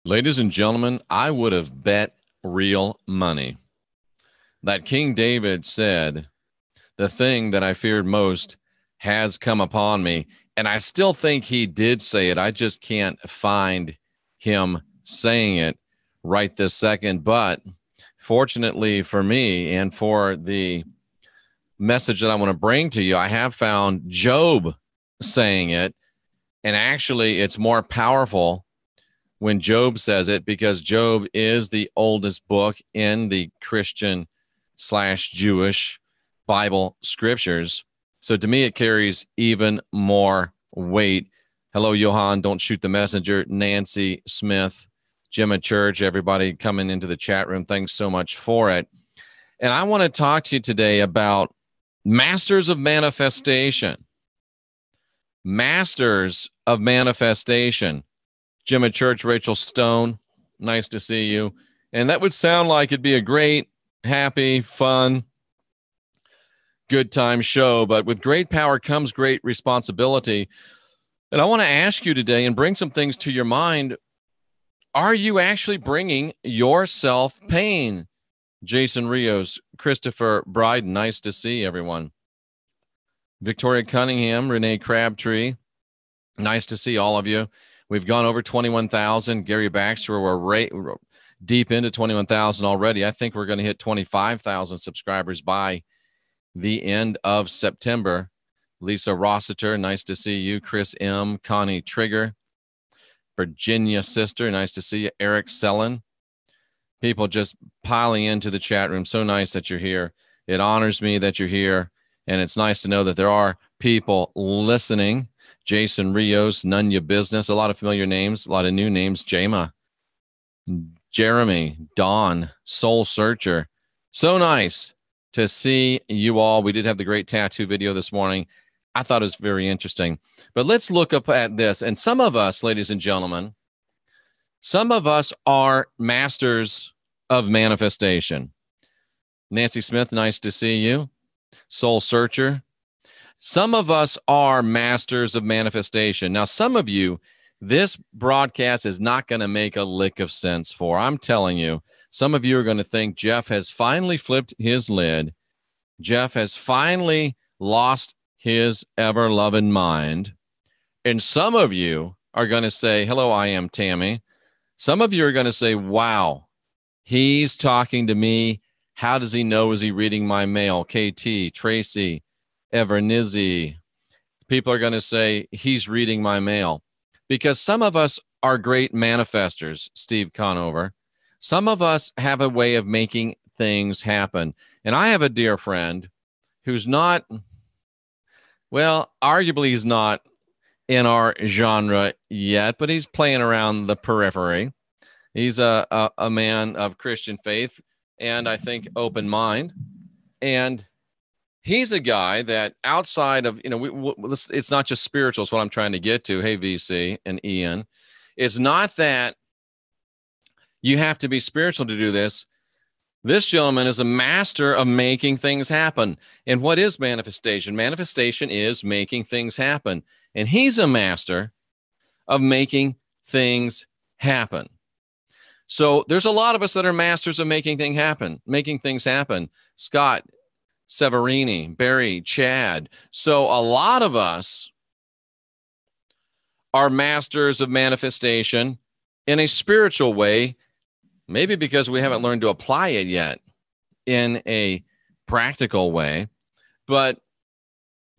Ladies and gentlemen, I would have bet real money that King David said, "The thing that I feared most has come upon me." And I still think he did say it. I just can't find him saying it right this second. But fortunately for me and for the message that I want to bring to you, I have found Job saying it. And actually, it's more powerful when Job says it, because Job is the oldest book in the Christian/Jewish Bible scriptures. So to me, it carries even more weight. Hello, Johan. Don't shoot the messenger. Nancy Smith, Gemma Church, everybody coming into the chat room. Thanks so much for it. And I want to talk to you today about masters of manifestation. Masters of manifestation. Gemma Church, Rachel Stone, nice to see you. And that would sound like it'd be a great, happy, fun, good time show. But with great power comes great responsibility. And I want to ask you today and bring some things to your mind. Are you actually bringing yourself pain? Jason Rios, Christopher Bryden, nice to see everyone. Victoria Cunningham, Renee Crabtree, nice to see all of you. We've gone over 21,000. Gary Baxter, we're deep into 21,000 already. I think we're going to hit 25,000 subscribers by the end of September. Lisa Rossiter, nice to see you. Chris M., Connie Trigger, Virginia Sister, nice to see you. Eric Sellen. People just piling into the chat room. So nice that you're here. It honors me that you're here. And it's nice to know that there are people listening. Jason Rios, None Ya Business, a lot of familiar names, a lot of new names. Jama, Jeremy, Dawn, Soul Searcher. So nice to see you all. We did have the great tattoo video this morning. I thought it was very interesting. But let's look up at this. And some of us, ladies and gentlemen, some of us are masters of manifestation. Nancy Smith, nice to see you. Soul Searcher. Some of us are masters of manifestation. Now, some of you, this broadcast is not going to make a lick of sense for. I'm telling you, some of you are going to think Jeff has finally flipped his lid. Jeff has finally lost his ever-loving mind. And some of you are going to say, hello, I am Tammy. Some of you are going to say, wow, he's talking to me. How does he know? Is he reading my mail? KT, Tracy, Evernizzi. People are going to say, he's reading my mail. Because some of us are great manifestors, Steve Conover. Some of us have a way of making things happen. And I have a dear friend who's not, well, arguably he's not in our genre yet, but he's playing around the periphery. He's a man of Christian faith and I think open mind. And he's a guy that outside of, it's not just spiritual is what I'm trying to get to. Hey, VC and Ian. It's not that you have to be spiritual to do this. This gentleman is a master of making things happen. And what is manifestation? Manifestation is making things happen. And he's a master of making things happen. So there's a lot of us that are masters of making things happen. Scott, Severini, Barry, Chad. So a lot of us are masters of manifestation in a spiritual way, maybe because we haven't learned to apply it yet in a practical way. But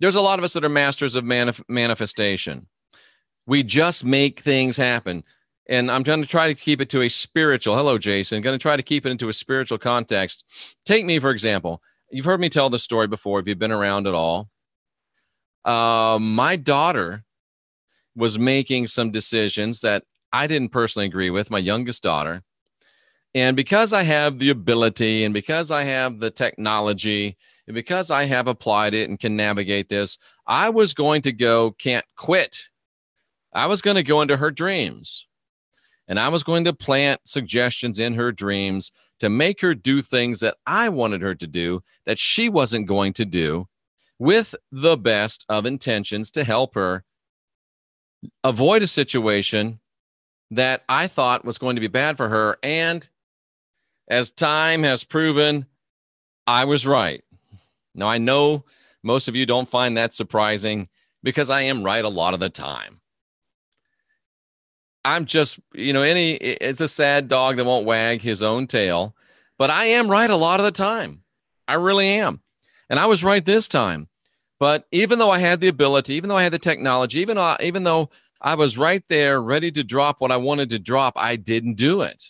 there's a lot of us that are masters of manifestation. We just make things happen. And I'm going to try to keep it to a spiritual. Hello, Jason. I'm going to try to keep it into a spiritual context. Take me, for example. You've heard me tell this story before if you've been around at all. My daughter was making some decisions that I didn't personally agree with, my youngest daughter. And because I have the ability and because I have the technology and because I have applied it and can navigate this, I was going to can't quit. I was going to go into her dreams. And I was going to plant suggestions in her dreams to make her do things that I wanted her to do that she wasn't going to do, with the best of intentions to help her avoid a situation that I thought was going to be bad for her. And as time has proven, I was right. Now, I know most of you don't find that surprising because I am right a lot of the time. I'm just, it's a sad dog that won't wag his own tail, but I am right a lot of the time. I really am. And I was right this time. But even though I had the ability, even though I had the technology, even though I was right there ready to drop what I wanted to drop, I didn't do it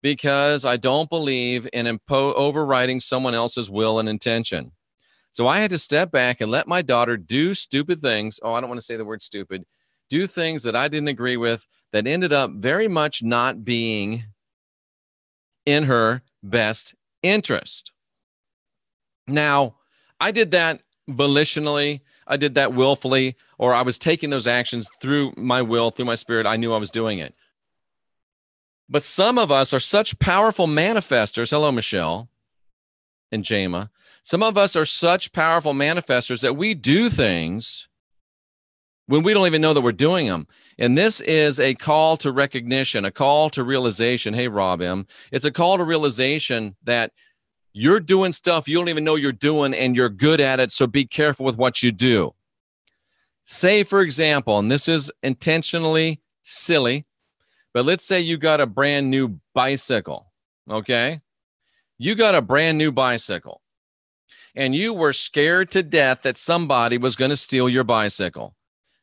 because I don't believe in overriding someone else's will and intention. So I had to step back and let my daughter do stupid things. Oh, I don't want to say the word stupid. Do things that I didn't agree with that ended up very much not being in her best interest. Now, I did that volitionally. I did that willfully, or I was taking those actions through my will, through my spirit. I knew I was doing it. But some of us are such powerful manifestors. Hello, Michelle and Jama. Some of us are such powerful manifestors that we do things when we don't even know that we're doing them. And this is a call to recognition, a call to realization. Hey, Rob M. It's a call to realization that you're doing stuff you don't even know you're doing, and you're good at it, so be careful with what you do. Say, for example, and this is intentionally silly, but let's say you got a brand new bicycle, okay? You got a brand new bicycle, and you were scared to death that somebody was going to steal your bicycle.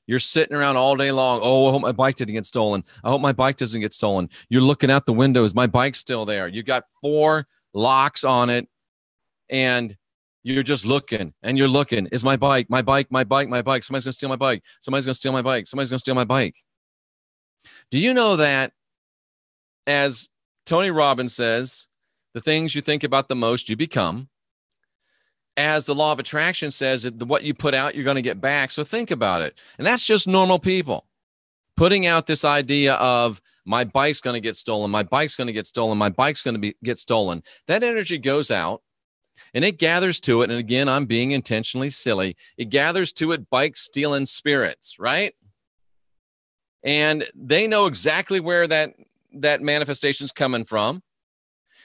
You're sitting around all day long. Oh, I hope my bike didn't get stolen. I hope my bike doesn't get stolen. You're looking out the window. Is my bike still there? You got 4 locks on it, and you're just looking, and you're looking. Is my bike, my bike, my bike, my bike? Somebody's going to steal my bike. Somebody's going to steal my bike. Somebody's going to steal my bike. Do you know that, as Tony Robbins says, the things you think about the most, you become? As the law of attraction says, that what you put out, you're going to get back. So think about it. And that's just normal people putting out this idea of my bike's going to get stolen. My bike's going to get stolen. My bike's going to get stolen. That energy goes out and it gathers to it. And again, I'm being intentionally silly. It gathers to it bike stealing spirits, right? And they know exactly where that manifestation's coming from.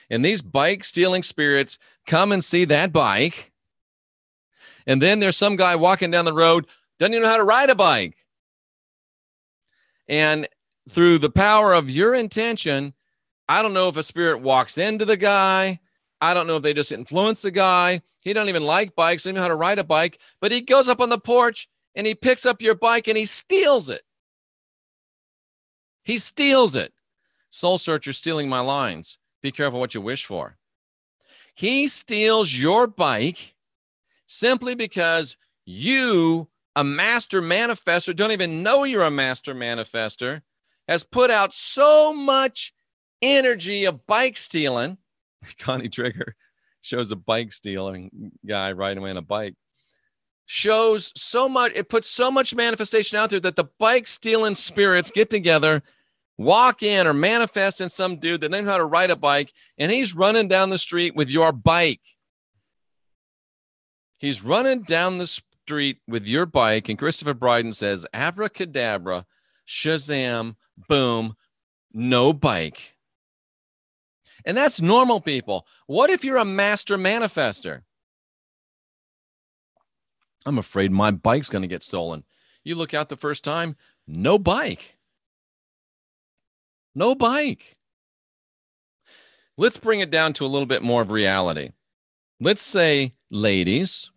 And these bike stealing spirits come and see that bike. And then there's some guy walking down the road, doesn't even know how to ride a bike. And through the power of your intention, I don't know if a spirit walks into the guy. I don't know if they just influence the guy. He don't even like bikes, doesn't know how to ride a bike, but he goes up on the porch and he picks up your bike and he steals it. He steals it. Soul searcher stealing my lines. Be careful what you wish for. He steals your bike simply because you, a master manifestor, don't even know you're a master manifestor, has put out so much energy of bike stealing. Connie Trigger shows a bike stealing guy riding away on a bike. Shows so much, it puts so much manifestation out there that the bike stealing spirits get together, walk in or manifest in some dude that doesn't know how to ride a bike, and he's running down the street with your bike. He's running down the street with your bike, and Christopher Bryden says, abracadabra, shazam, boom, no bike. And that's normal people. What if you're a master manifester? I'm afraid my bike's going to get stolen. You look out the first time, no bike. No bike. Let's bring it down to a little bit more of reality. Let's say, ladies,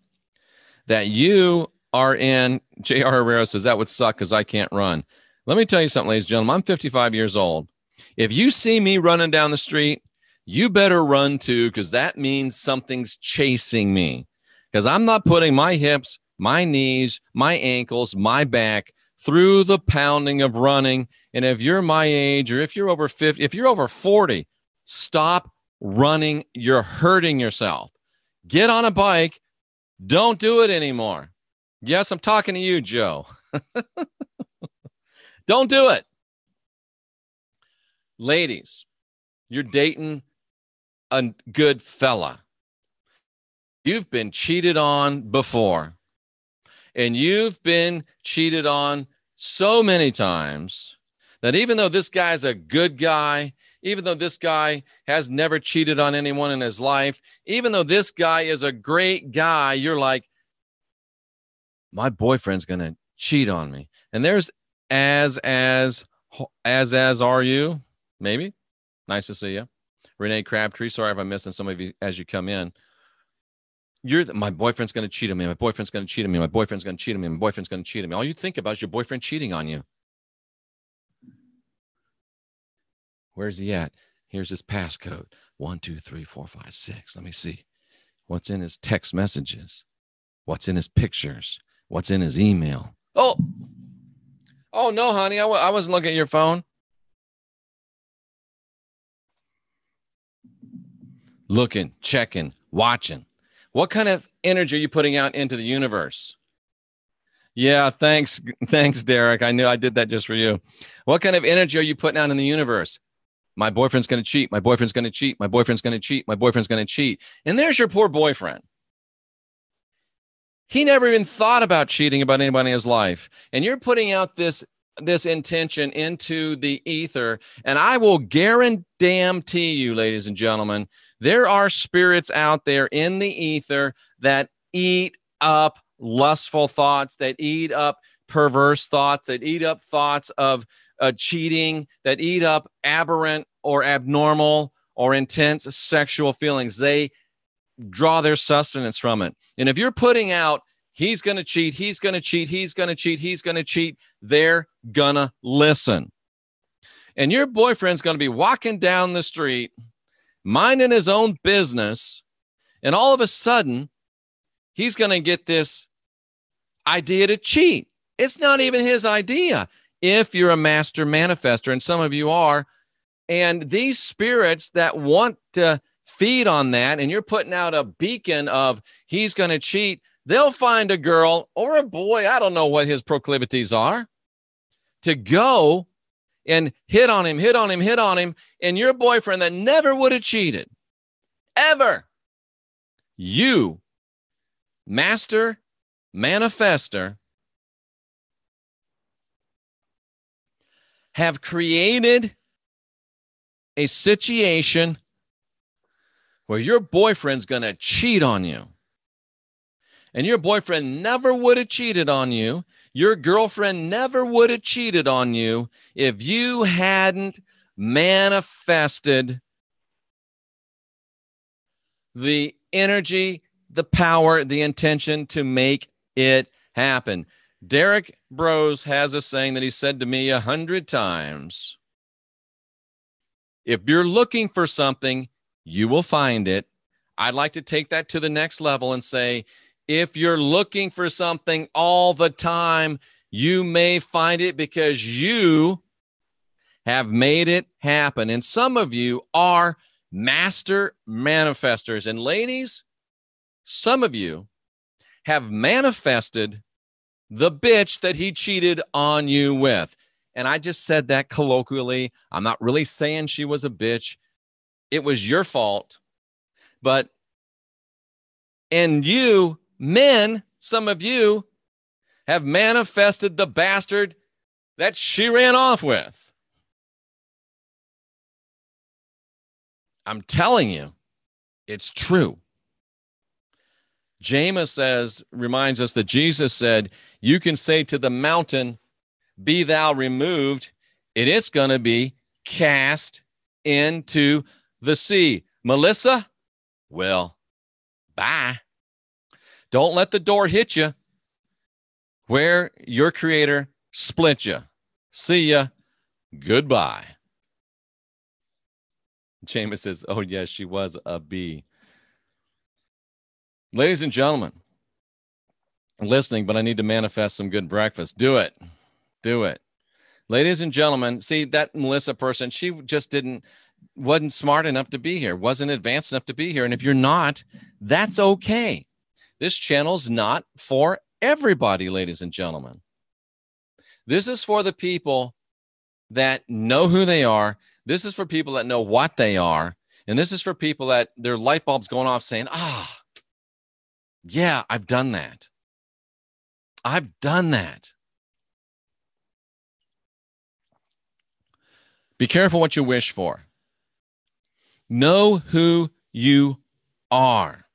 that you are in, J.R. Herrera says, that would suck because I can't run. Let me tell you something, ladies and gentlemen. I'm 55 years old. If you see me running down the street, you better run too, because that means something's chasing me. Because I'm not putting my hips, my knees, my ankles, my back through the pounding of running. And if you're my age, or if you're over 50, if you're over 40, stop running. You're hurting yourself. Get on a bike. Don't do it anymore. Yes, I'm talking to you, Joe. Don't do it. Ladies, you're dating a good fella. You've been cheated on before. And you've been cheated on so many times that even though this guy's a good guy, even though this guy has never cheated on anyone in his life, even though this guy is a great guy, you're like, my boyfriend's going to cheat on me. And there's as are you, maybe. Nice to see you. Renee Crabtree, sorry if I'm missing some of you as you come in. My boyfriend's going to cheat on me. My boyfriend's going to cheat on me. My boyfriend's going to cheat on me. My boyfriend's going to cheat on me. All you think about is your boyfriend cheating on you. Where's he at? Here's his passcode. 1, 2, 3, 4, 5, 6. Let me see. What's in his text messages? What's in his pictures? What's in his email? Oh no, honey. I wasn't looking at your phone. Looking, checking, watching. What kind of energy are you putting out into the universe? Yeah, thanks, Derek. I knew I did that just for you. What kind of energy are you putting out in the universe? My boyfriend's going to cheat. My boyfriend's going to cheat. My boyfriend's going to cheat. My boyfriend's going to cheat. And there's your poor boyfriend. He never even thought about cheating about anybody in his life. And you're putting out this intention into the ether. And I will guarantee you, ladies and gentlemen, there are spirits out there in the ether that eat up lustful thoughts, that eat up perverse thoughts, that eat up thoughts of cheating, that eat up aberrant or abnormal or intense sexual feelings. They draw their sustenance from it. And if you're putting out, he's going to cheat, he's going to cheat, he's going to cheat, he's going to cheat, they're going to listen. And your boyfriend's going to be walking down the street, minding his own business, and all of a sudden, he's going to get this idea to cheat. It's not even his idea. If you're a master manifester, and some of you are, and these spirits that want to feed on that, and you're putting out a beacon of he's going to cheat, they'll find a girl or a boy, I don't know what his proclivities are, to go and hit on him, and your boyfriend that never would have cheated, ever. You, master manifester, have created a situation where your boyfriend's going to cheat on you. And your boyfriend never would have cheated on you. Your girlfriend never would have cheated on you if you hadn't manifested the energy, the power, the intention to make it happen. Derek Bros has a saying that he said to me 100 times. If you're looking for something, you will find it. I'd like to take that to the next level and say, if you're looking for something all the time, you may find it because you have made it happen. And some of you are master manifestors. And ladies, some of you have manifested the bitch that he cheated on you with. And I just said that colloquially. I'm not really saying she was a bitch. It was your fault. And you, men, some of you have manifested the bastard that she ran off with. I'm telling you, it's true. James reminds us that Jesus said, you can say to the mountain, be thou removed, it is going to be cast into the sea. Melissa, well, bye. Don't let the door hit you where your creator split you. See ya. Goodbye. James says, oh, yes, she was a bee. Ladies and gentlemen, I'm listening, but I need to manifest some good breakfast. Do it. Do it. Ladies and gentlemen, see that Melissa person, she just wasn't smart enough to be here, wasn't advanced enough to be here. And if you're not, that's okay. This channel's not for everybody, ladies and gentlemen. This is for the people that know who they are. This is for people that know what they are. And this is for people that their light bulb's going off saying, yeah, I've done that. I've done that. Be careful what you wish for. Know who you are.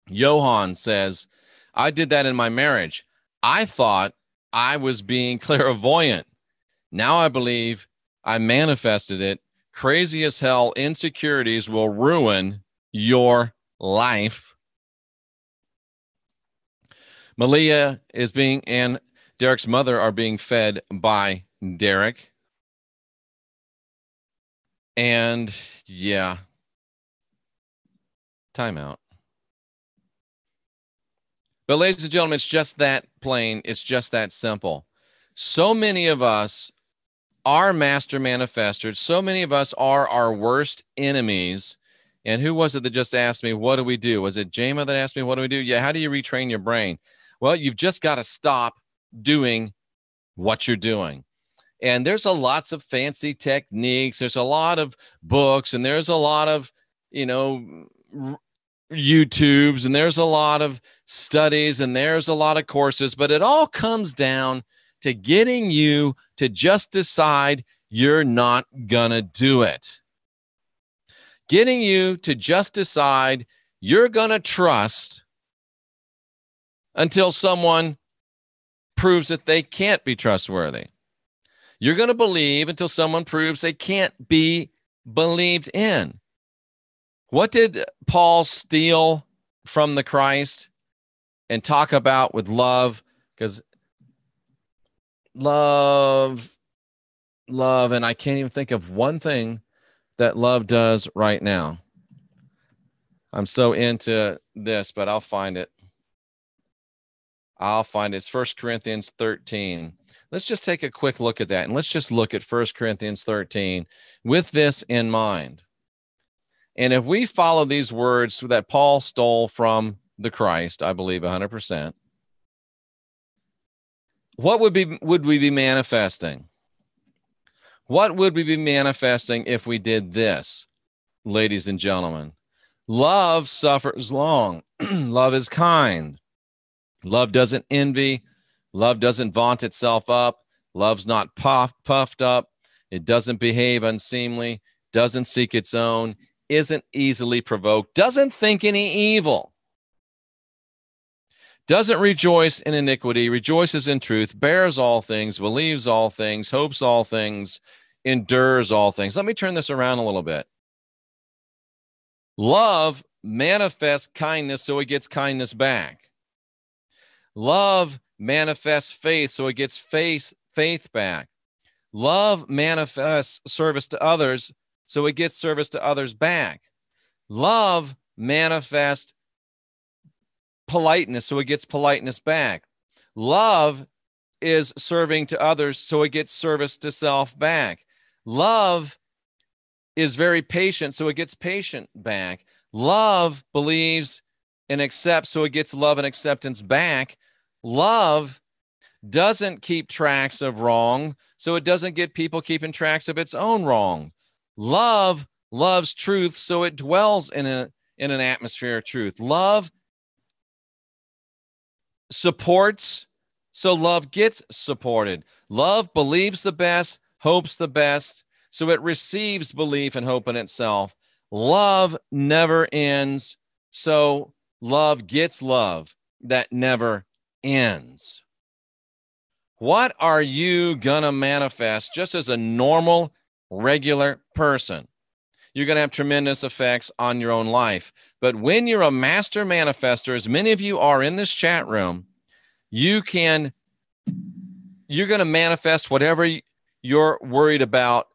Johann says, I did that in my marriage. I thought I was being clairvoyant. Now I believe I manifested it. Crazy as hell, insecurities will ruin your life. Malia is being, and Derek's mother are being fed by Derek. And yeah, timeout. But ladies and gentlemen, it's just that plain. It's just that simple. So many of us are master manifestors. So many of us are our worst enemies. And who was it that just asked me, what do we do? Was it Jama that asked me, what do we do? Yeah, how do you retrain your brain? Well, you've just got to stop doing what you're doing. And there's lots of fancy techniques. There's a lot of books, and there's a lot of, YouTubes, and there's a lot of studies, and there's a lot of courses, but it all comes down to getting you to just decide you're not gonna do it. Getting you to just decide you're gonna trust until someone proves that they can't be trustworthy. You're gonna believe until someone proves they can't be believed in. What did Paul steal from the Christ and talk about with love? Because love, and I can't even think of one thing that love does right now. I'm so into this, but I'll find it. It's 1 Corinthians 13. Let's just take a quick look at that, and let's just look at 1 Corinthians 13 with this in mind. And if we follow these words that Paul stole from the Christ, I believe 100%, what would we be manifesting? What would we be manifesting if we did this, ladies and gentlemen? Love suffers long. Love is kind. Love doesn't envy. Love doesn't vaunt itself up. Love's not puffed up. It doesn't behave unseemly. Doesn't seek its own. Isn't easily provoked. Doesn't think any evil. Doesn't rejoice in iniquity. Rejoices in truth. Bears all things. Believes all things. Hopes all things. Endures all things. Let me turn this around a little bit. Love manifests kindness so it gets kindness back. Love manifests faith so it gets faith back. Love manifests service to others so it gets service to others back. Love manifests politeness so it gets politeness back. Love is serving to others so it gets service to self back. Love is very patient so it gets patient back. Love believes and accepts so it gets love and acceptance back. Love doesn't keep tracks of wrong so it doesn't get people keeping tracks of its own wrong. Love loves truth so it dwells in an atmosphere of truth. Love supports so love gets supported. Love believes the best, hopes the best, so it receives belief and hope in itself. Love never ends, so love gets love that never ends. What are you going to manifest just as a normal, regular person? You're going to have tremendous effects on your own life. But when you're a master manifester, as many of you are in this chat room, you're going to manifest whatever you're worried about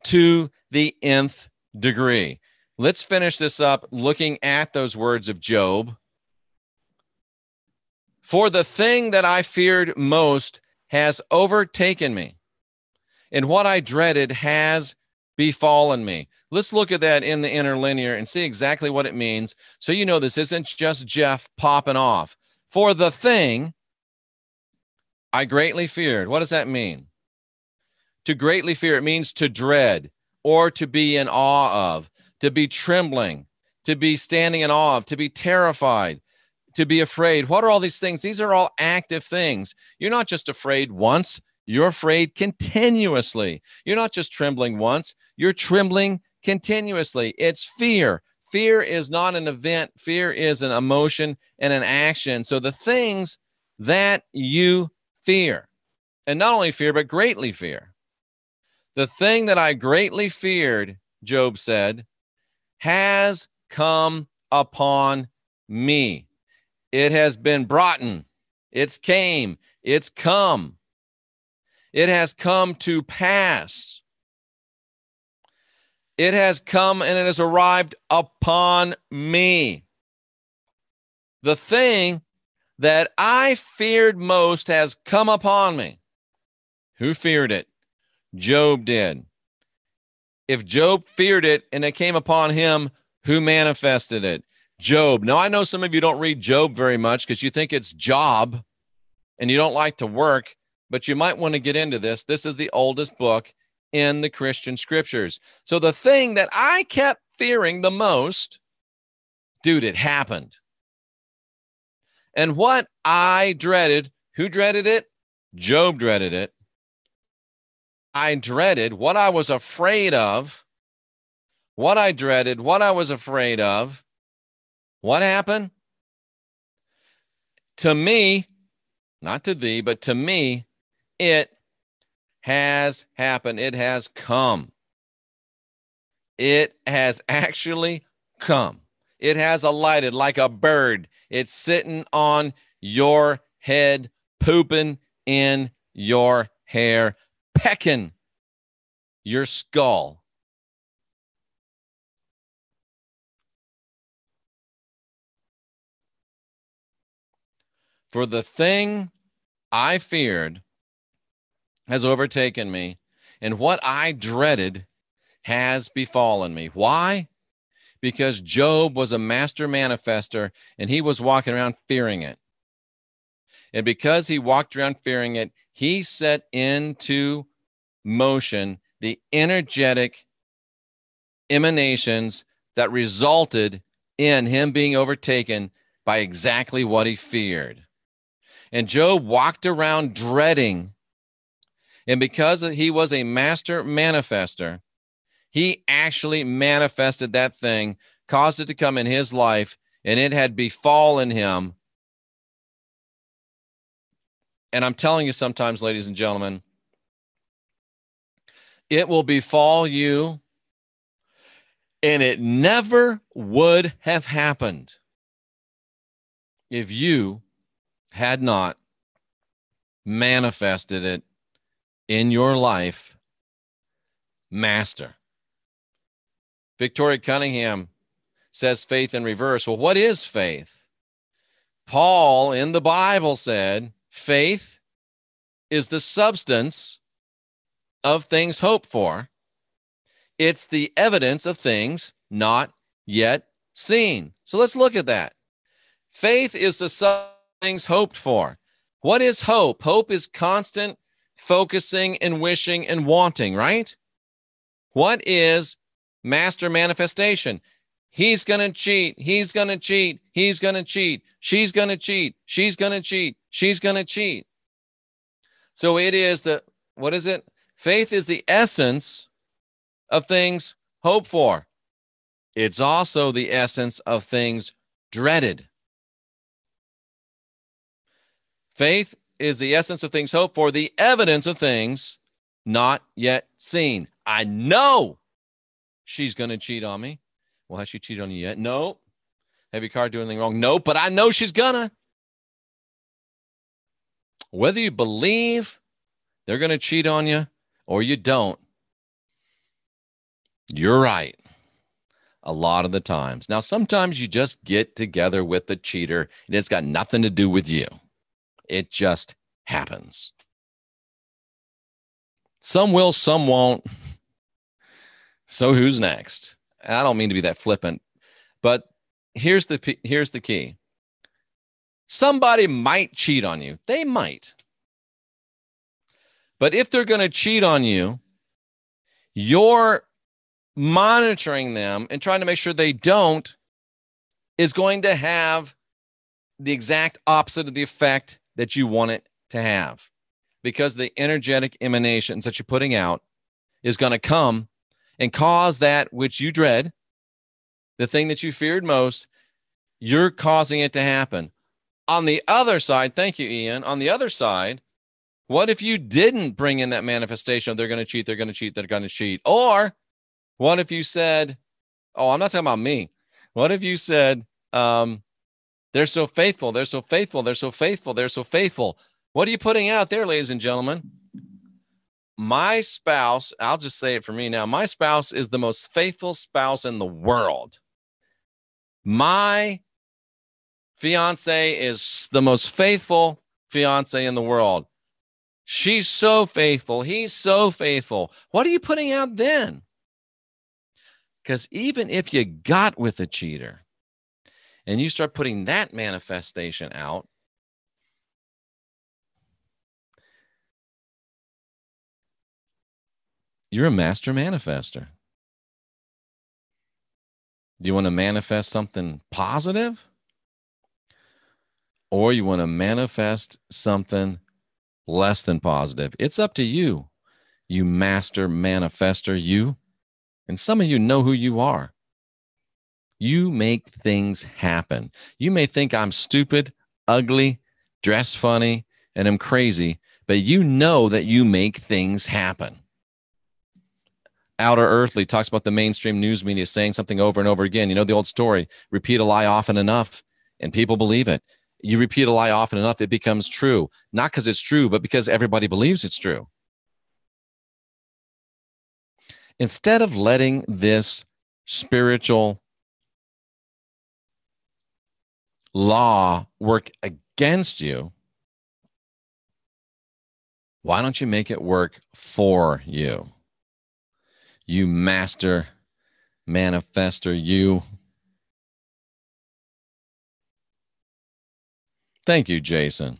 to the nth degree. Let's finish this up looking at those words of Job. For the thing that I feared most has overtaken me, and what I dreaded has befallen me. Let's look at that in the interlinear and see exactly what it means. So you know this isn't just Jeff popping off. For the thing I greatly feared. What does that mean? To greatly fear, it means to dread or to be in awe of, to be trembling, to be standing in awe of, to be terrified, to be afraid. What are all these things? These are all active things. You're not just afraid once. You're afraid continuously. You're not just trembling once, you're trembling continuously. It's fear. Fear is not an event. Fear is an emotion and an action. So the things that you fear, and not only fear, but greatly fear. The thing that I greatly feared, Job said, has come upon me. It has been brought in. It's came. It's come. It has come to pass. It has come and it has arrived upon me. The thing that I feared most has come upon me. Who feared it? Job did. If Job feared it and it came upon him, who manifested it? Job. Now, I know some of you don't read Job very much because you think it's job and you don't like to work, but you might want to get into this. This is the oldest book in the Christian scriptures. So the thing that I kept fearing the most, dude, it happened. And what I dreaded, who dreaded it? Job dreaded it. I dreaded what I was afraid of. What I dreaded, what I was afraid of. What happened? To me, not to thee, but to me, it has happened. It has come. It has actually come. It has alighted like a bird. It's sitting on your head, pooping in your hair, pecking your skull. For the thing I feared has overtaken me, and what I dreaded has befallen me. Why? Because Job was a master manifester, and he was walking around fearing it. And because he walked around fearing it, he set into motion the energetic emanations that resulted in him being overtaken by exactly what he feared. And Job walked around dreading. And because he was a master manifester, he actually manifested that thing, caused it to come in his life, and it had befallen him. And I'm telling you sometimes, ladies and gentlemen, it will befall you, and it never would have happened if you had not manifested it in your life, master. Victoria Cunningham says faith in reverse. Well, what is faith? Paul in the Bible said faith is the substance of things hoped for. It's the evidence of things not yet seen. So let's look at that. Faith is the substance of things hoped for. What is hope? Hope is constant focusing and wishing and wanting, right? What is master manifestation? He's going to cheat. He's going to cheat. He's going to cheat. She's going to cheat. She's going to cheat. She's going to cheat. So it is what is it? Faith is the essence of things hoped for. It's also the essence of things dreaded. Faith is the essence of things hoped for, the evidence of things not yet seen. I know she's going to cheat on me. Well, has she cheated on you yet? No. Have your car doing anything wrong? No, but I know she's gonna. Whether you believe they're going to cheat on you or you don't, you're right a lot of the times. Now, sometimes you just get together with the cheater and it's got nothing to do with you. It just happens. Some will, some won't. So who's next? I don't mean to be that flippant, but here's the key. Somebody might cheat on you. They might. But if they're going to cheat on you, you're monitoring them and trying to make sure they don't is going to have the exact opposite of the effect that you want it to have. because the energetic emanations that you're putting out is going to come and cause that which you dread, the thing that you feared most, you're causing it to happen. On the other side, thank you, Ian. On the other side, what if you didn't bring in that manifestation of they're going to cheat, they're going to cheat, they're going to cheat? Or what if you said, oh, I'm not talking about me. What if you said, they're so faithful, they're so faithful, they're so faithful, they're so faithful? What are you putting out there, ladies and gentlemen? My spouse, I'll just say it for me now, my spouse is the most faithful spouse in the world. My fiance is the most faithful fiance in the world. She's so faithful. He's so faithful. What are you putting out then? Because even if you got with a cheater and you start putting that manifestation out, you're a master manifester. Do you want to manifest something positive? Or you want to manifest something less than positive? It's up to you, you master manifester, you. And some of you know who you are. You make things happen. You may think I'm stupid, ugly, dress funny, and I'm crazy, but you know that you make things happen. Outer Earthly talks about the mainstream news media saying something over and over again. You know the old story, repeat a lie often enough and people believe it. You repeat a lie often enough, it becomes true. Not because it's true, but because everybody believes it's true. Instead of letting this spiritual law work against you, why don't you make it work for you? You master manifester, you. Thank you, Jason.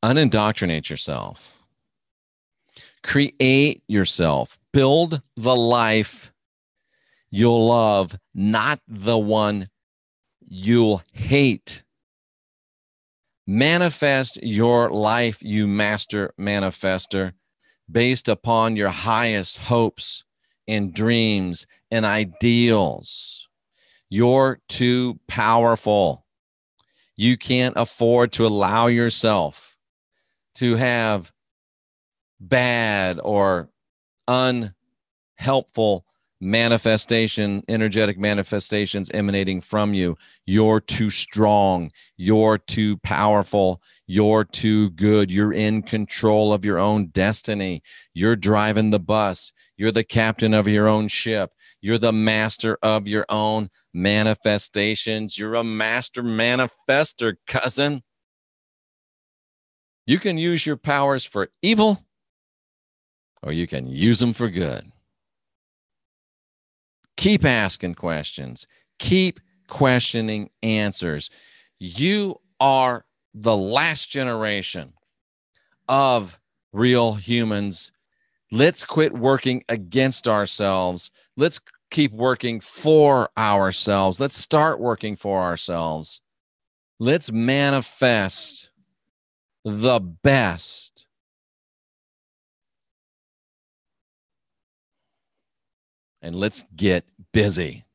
Unindoctrinate yourself. Create yourself. Build the life you'll love, not the one you'll hate. Manifest your life, you master manifester, based upon your highest hopes and dreams and ideals. You're too powerful. You can't afford to allow yourself to have bad or unhelpful energetic manifestations emanating from you. You're too strong. You're too powerful. You're too good. You're in control of your own destiny. You're driving the bus. You're the captain of your own ship. You're the master of your own manifestations. You're a master manifester, cousin. You can use your powers for evil, or you can use them for good. Keep asking questions. Keep questioning answers. You are the last generation of real humans. Let's quit working against ourselves. Let's keep working for ourselves. Let's start working for ourselves. Let's manifest the best. And let's get busy.